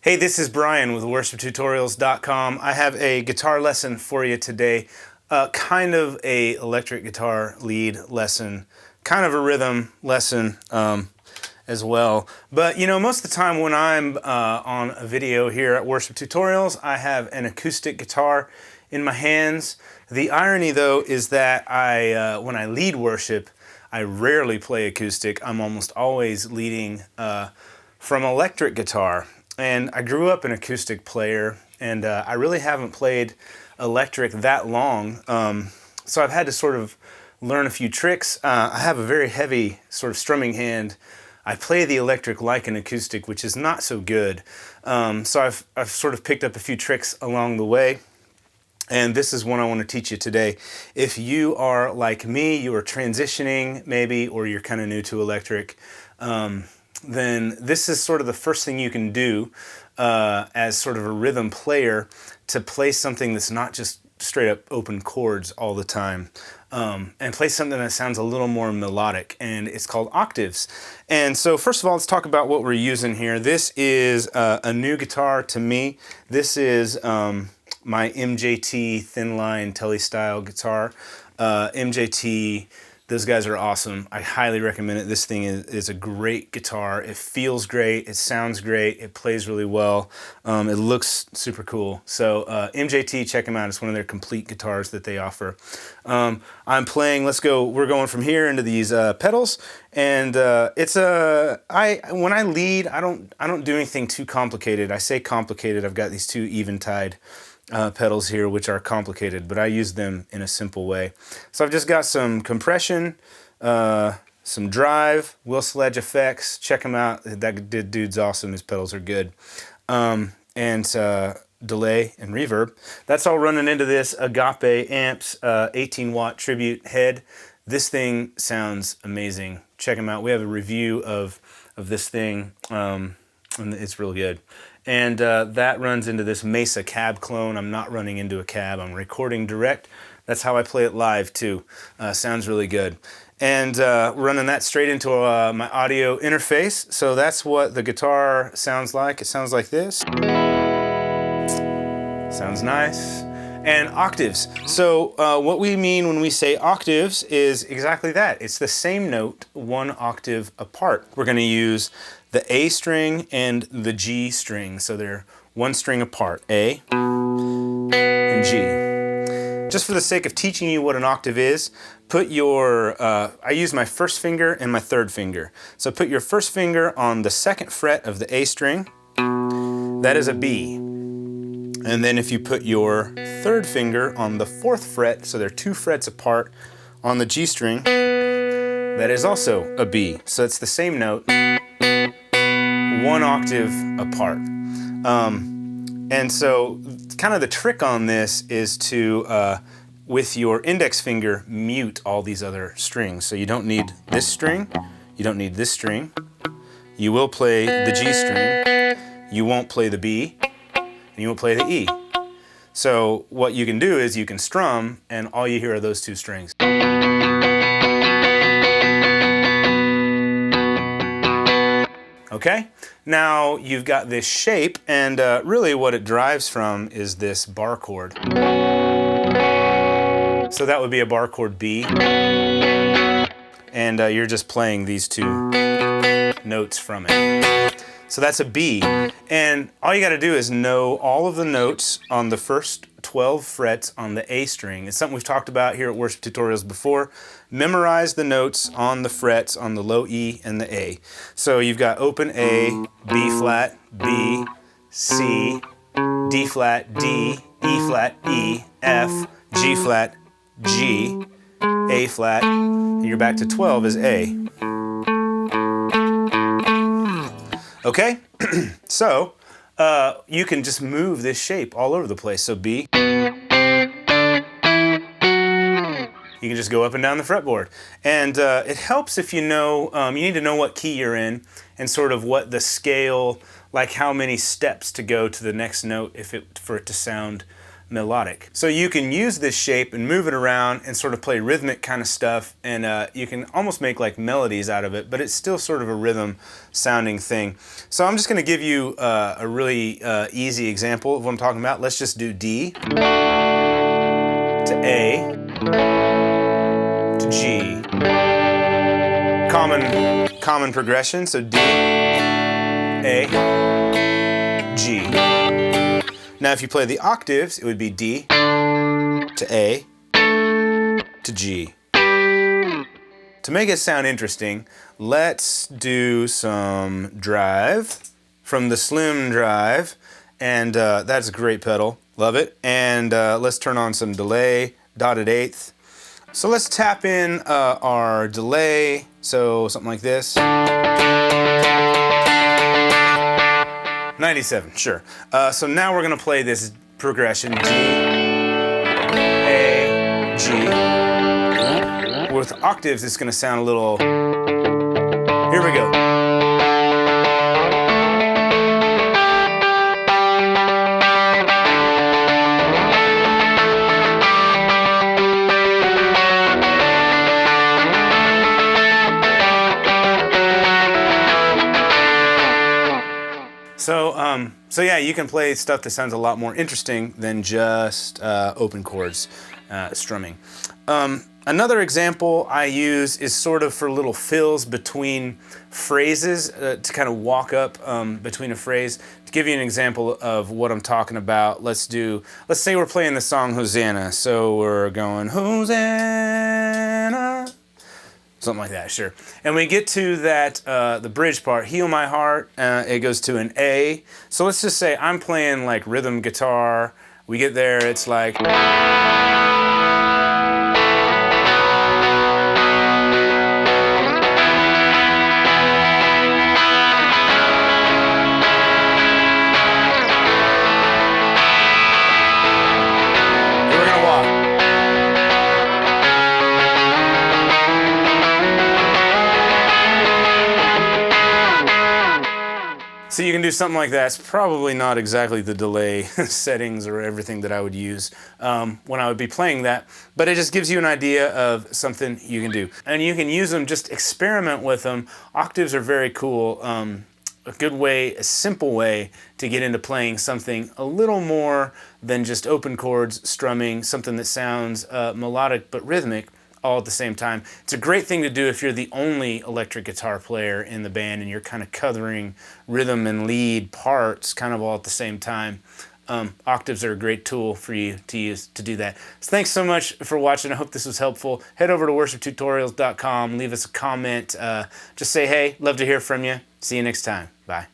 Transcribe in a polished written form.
Hey, this is Brian with worshiptutorials.com. I have a guitar lesson for you today. Kind of a electric guitar lead lesson, kind of a rhythm lesson as well. But you know, most of the time when I'm on a video here at Worship Tutorials, I have an acoustic guitar in my hands. The irony though is that when I lead worship, I rarely play acoustic. I'm almost always leading from electric guitar. And I grew up an acoustic player, and I really haven't played electric that long. So I've had to sort of learn a few tricks. I have a very heavy sort of strumming hand. I play the electric like an acoustic, which is not so good. So I've sort of picked up a few tricks along the way. And this is one I want to teach you today. If you are like me, you are transitioning maybe, or you're kind of new to electric, then this is sort of the first thing you can do as sort of a rhythm player to play something that's not just straight up open chords all the time, and play something that sounds a little more melodic, and it's called octaves. And so first of all, let's talk about what we're using here. This is a new guitar to me. This is my MJT thin line Tele style guitar. MJT, those guys are awesome. I highly recommend it. This thing is a great guitar. It feels great. It sounds great. It plays really well. It looks super cool. So MJT, check them out. It's one of their complete guitars that they offer. I'm playing. We're going from here into these pedals, and when I lead, I don't do anything too complicated. I say complicated. I've got these two Eventide pedals here, which are complicated, but I use them in a simple way. So I've just got some compression, some drive, Will Sledge effects. Check him out. That dude's awesome. His pedals are good. And delay and reverb. That's all running into this Agape amps 18-watt tribute head. This thing sounds amazing. Check him out. We have a review of this thing, and it's real good. And that runs into this Mesa cab clone. I'm not running into a cab. I'm recording direct. That's how I play it live too. Sounds really good. And running that straight into my audio interface. So that's what the guitar sounds like. It sounds like this. Sounds nice. And octaves. So what we mean when we say octaves is exactly that. It's the same note, one octave apart. We're going to use the A string and the G string. So they're one string apart, A and G. Just for the sake of teaching you what an octave is, put your, I use my first finger and my third finger. So put your first finger on the second fret of the A string. That is a B. And then if you put your third finger on the fourth fret, so they're 2 frets apart on the G string, that is also a B. So it's the same note, 1 octave apart. And so kind of the trick on this is to, with your index finger, mute all these other strings. So you don't need this string, you don't need this string. You will play the G string, you won't play the B, and you won't play the E. So what you can do is you can strum, and all you hear are those 2 strings. Okay? Now you've got this shape, and really what it derives from is this bar chord. So that would be a bar chord B. And you're just playing these 2 notes from it. So that's a B. And all you got to do is know all of the notes on the first 12 frets on the A string. It's something we've talked about here at Worship Tutorials before. Memorize the notes on the frets on the low E and the A. So you've got open A, B flat, B, C, D flat, D, E flat, E, F, G flat, G, A flat, and you're back to 12 is A. Okay? So you can just move this shape all over the place. So B, you can just go up and down the fretboard. And it helps if you know, you need to know what key you're in and sort of what the scale, like how many steps to go to the next note for it to sound melodic. So you can use this shape and move it around and sort of play rhythmic kind of stuff, and you can almost make like melodies out of it, but it's still sort of a rhythm sounding thing. So I'm just going to give you a really easy example of what I'm talking about. Let's just do D to A to G. Common progression, so D, A, G. Now if you play the octaves, it would be D to A to G. To make it sound interesting, let's do some drive from the Slim Drive, and that's a great pedal, love it. And let's turn on some delay, dotted eighth. So let's tap in our delay, so something like this. 97, sure. So now we're gonna play this progression, D, A, G. With octaves, it's gonna sound a little, here we go. So yeah, you can play stuff that sounds a lot more interesting than just open chords strumming. Another example I use is sort of for little fills between phrases, to kind of walk up between a phrase. To give you an example of what I'm talking about, let's say we're playing the song Hosanna. So we're going Hosanna, something like that, sure. And we get to that, the bridge part, Heal My Heart, it goes to an A. So let's just say I'm playing like rhythm guitar. We get there, it's like, so you can do something like that. It's probably not exactly the delay settings or everything that I would use when I would be playing that, but it just gives you an idea of something you can do. And you can use them, just experiment with them. Octaves are very cool. A good way, a simple way to get into playing something a little more than just open chords strumming, something that sounds melodic but rhythmic all at the same time. It's a great thing to do if you're the only electric guitar player in the band and you're kind of covering rhythm and lead parts kind of all at the same time. Octaves are a great tool for you to use to do that. So thanks so much for watching. I hope this was helpful. Head over to worshiptutorials.com, leave us a comment, just say hey, love to hear from you. See you next time. Bye.